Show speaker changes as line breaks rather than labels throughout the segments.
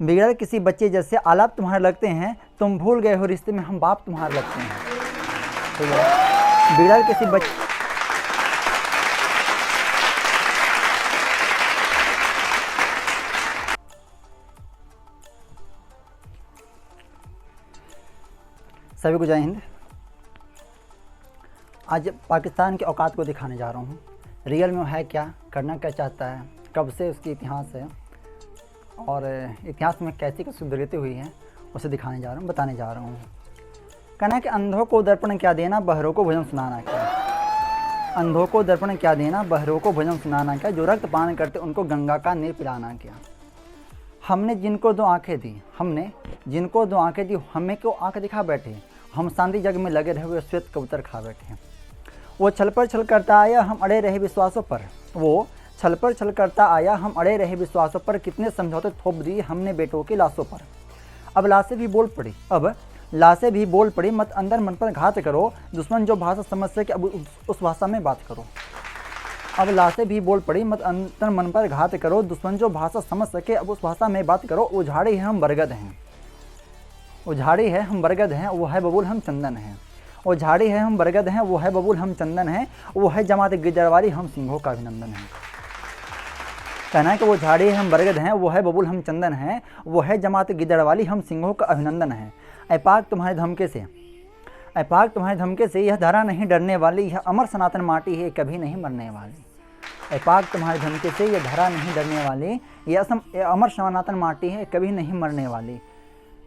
बिगड़ल किसी बच्चे जैसे आलाप तुम्हारे लगते हैं, तुम भूल गए हो रिश्ते में हम बाप तुम्हारे लगते हैं। ठीक है, बिगड़ल किसी बच्चे सभी को जय हिंद। आज पाकिस्तान के औकात को दिखाने जा रहा हूँ। रियल में है क्या, करना क्या चाहता है, कब से उसकी इतिहास है और इतिहास में कैसी कुछ दुर्गति हुई है, उसे दिखाने जा रहा हूँ, बताने जा रहा हूँ। कहना है कि अंधों को दर्पण क्या देना, बहरों को भजन सुनाना क्या। अंधों को दर्पण क्या देना, बहरों को भजन सुनाना क्या। जो रक्त पान करते उनको गंगा का नीर पिलाना क्या। हमने जिनको दो आंखें दी, हमें क्यों आंख दिखा बैठे। हम शांति जग में लगे रहे हुए श्वेत कबूतर खा बैठे। वो छल पर छल करता आया, हम अड़े रहे विश्वासों पर। वो छल पर छल करता आया, हम अड़े रहे विश्वासों पर। कितने समझौते थोप दिए हमने बेटों की लाशों पर। अब लाशें भी बोल पड़ी, मत अंदर मन पर घात करो। दुश्मन जो भाषा समझ सके अब उस भाषा में बात करो। अब लाशें भी बोल पड़ी, मत अंतर मन पर घात करो। दुश्मन जो भाषा समझ सके अब उस भाषा में बात करो। उजाड़ी है हम बरगद हैं, उजाड़ी है हम बरगद हैं, वो है बबूल हम चंदन हैं। उजाड़ी है हम बरगद हैं, वो है बबूल हम चंदन हैं। वो है जमात गिरजरवाली, हम सिंहों का अभिनंदन है। कहना है कि वो झाड़ी है हम बरगद हैं, वो है बबूल हम चंदन हैं। वो है जमात गिरजरवाली, हम सिंहों का अभिनंदन है। ऐ पाक तुम्हारे धमके से यह धरा नहीं डरने वाली। यह अमर सनातन माटी है, कभी नहीं मरने वाली। ऐ पाक तुम्हारे धमके से यह धरा नहीं डरने वाली। यह अमर सनातन माटी है, कभी नहीं मरने वाली।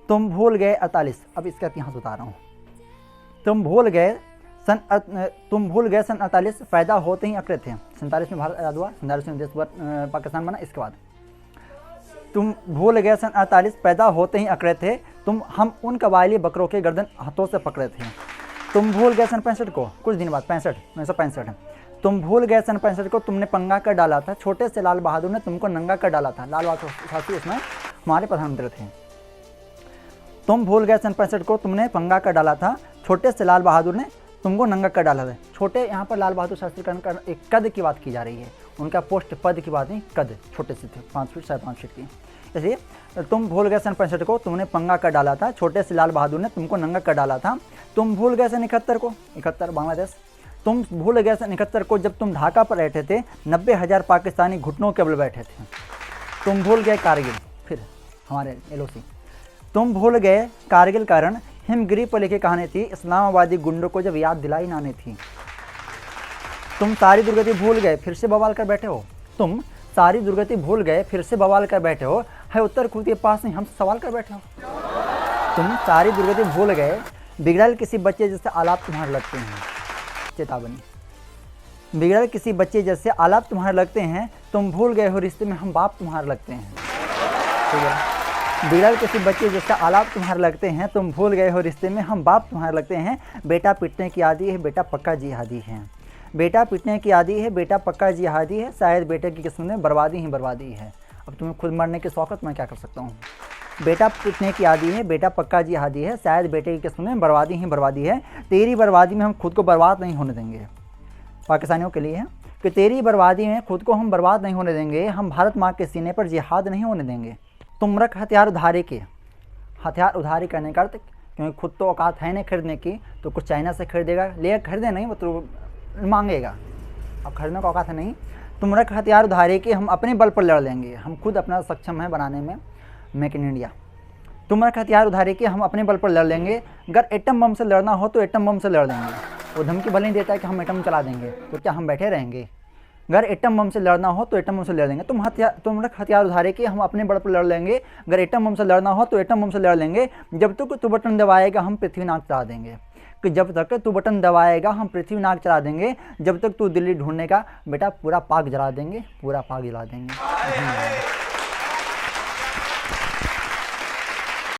तुम भूल गए 48, अब इसका इतिहास बता रहा हूँ। तुम भूल गए सन 48 पैदा होते ही अकड़े थे। 47 में भारत आज़ाद हुआ, 47 में देश पाकिस्तान बना। इसके बाद तुम भूल गए सन 48 पैदा होते ही अकड़े थे। हम उन कबायली बकरों के गर्दन हाथों से पकड़े थे। तुम भूल गए सन 65 को, कुछ दिन बाद 1965। तुम भूल गए सन 65 को, तुमने पंगा कर डाला था। छोटे से लाल बहादुर ने तुमको नंगा कर डाला था। लाल बहादुर शास्त्री उसमें हमारे प्रधानमंत्री थे। तुम भूल गए सन 65 को, तुमने पंगा कर डाला था। छोटे से लाल बहादुर ने तुमको नंगा कर डाला था। छोटे, यहाँ पर लाल बहादुर शास्त्री का एक कद की बात की जा रही है, उनका पोस्ट पद की बात नहीं, कद छोटे से थे, 5 फीट 5.5 फीट की। इसलिए तुम भूल गए सन 65 को, तुमने पंगा कर डाला था। छोटे से लाल बहादुर ने तुमको नंगा कर डाला था। तुम भूल गए सन 71 को, 71 बांग्लादेश। तुम भूल गए सन 71 को, जब तुम ढाका पर बैठे थे। 90,000 पाकिस्तानी घुटनों के बल बैठे थे। तुम भूल गए कारगिल, फिर हमारे LOC। तुम भूल गए कारगिल कारण हिमगिरी पर लिखी कहानी थी। इस्लामाबादी गुंडों को जब याद दिलाई नानी थी। तुम सारी दुर्गति भूल गए, फिर से बवाल कर बैठे हो। तुम सारी दुर्गति भूल गए, फिर से बवाल कर बैठे हो। है उत्तर खुद के पास नहीं, हमसे सवाल कर बैठे हो। तुम सारी दुर्गति भूल गए, बिगड़ल किसी बच्चे जैसे आलाप तुम्हारे लगते हैं। चेतावनी, बिगड़ल किसी बच्चे जैसे आलाप तुम्हारे लगते हैं। तुम भूल गए हो रिश्ते में हम बाप तुम्हारे लगते हैं। ठीक है, बिगड़ल किसी बच्चे जैसा आलाप तुम्हारे लगते हैं। तुम भूल गए हो रिश्ते में हम बाप तुम्हारे लगते हैं। बेटा पिटने की आदि है, बेटा पक्का जिहादी है। बेटा पिटने की आदि है, बेटा पक्का जिहादी है। शायद बेटे की किस्मत में बर्बादी ही बर्बादी है। अब तुम्हें खुद मरने की शौकत, मैं क्या कर सकता हूँ। बेटा पिटने की आदि है, बेटा पक्का जिहादी है। शायद बेटे की किस्मत में बर्बादी ही बर्बादी है। तेरी बर्बादी में हम खुद को बर्बाद नहीं होने देंगे। पाकिस्तानियों के लिए है कि तेरी बर्बादी में खुद को हम बर्बाद नहीं होने देंगे। हम भारत माँ के सीने पर जिहाद नहीं होने देंगे। तुम रख हथियार उधारी करने का अर्थ, क्योंकि खुद तो औकात है नहीं खरीदने की, तो कुछ चाइना से खरीदेगा। खरीदे नहीं, वो तो मांगेगा। अब खरीदने का औकात है नहीं। तुम रख हथियार उधारी के, हम अपने बल पर लड़ लेंगे। हम खुद अपना सक्षम है बनाने में, मेक इन इंडिया। तुम रख हथियार उधारी के, हम अपने बल पर लड़ लेंगे। अगर एटम बम से लड़ना हो तो एटम बम से लड़ लेंगे। वो धमकी भले नहीं देता है कि हम एटम चला देंगे, तो क्या हम बैठे रहेंगे। अगर एटम बम से लड़ना हो तो एटम बम से लड़ लेंगे। तुम रख हथियार उधारे के, हम अपने बल पर लड़ लेंगे। अगर एटम बम से लड़ना हो तो एटम बम से लड़ लेंगे। जब तक तू बटन दबाएगा हम पृथ्वी नाक चला देंगे। कि जब तक तू बटन दबाएगा हम पृथ्वी नाक चला देंगे। जब तक तू दिल्ली ढूंढने का बेटा पूरा पाक जला देंगे, पूरा पाक जला देंगे।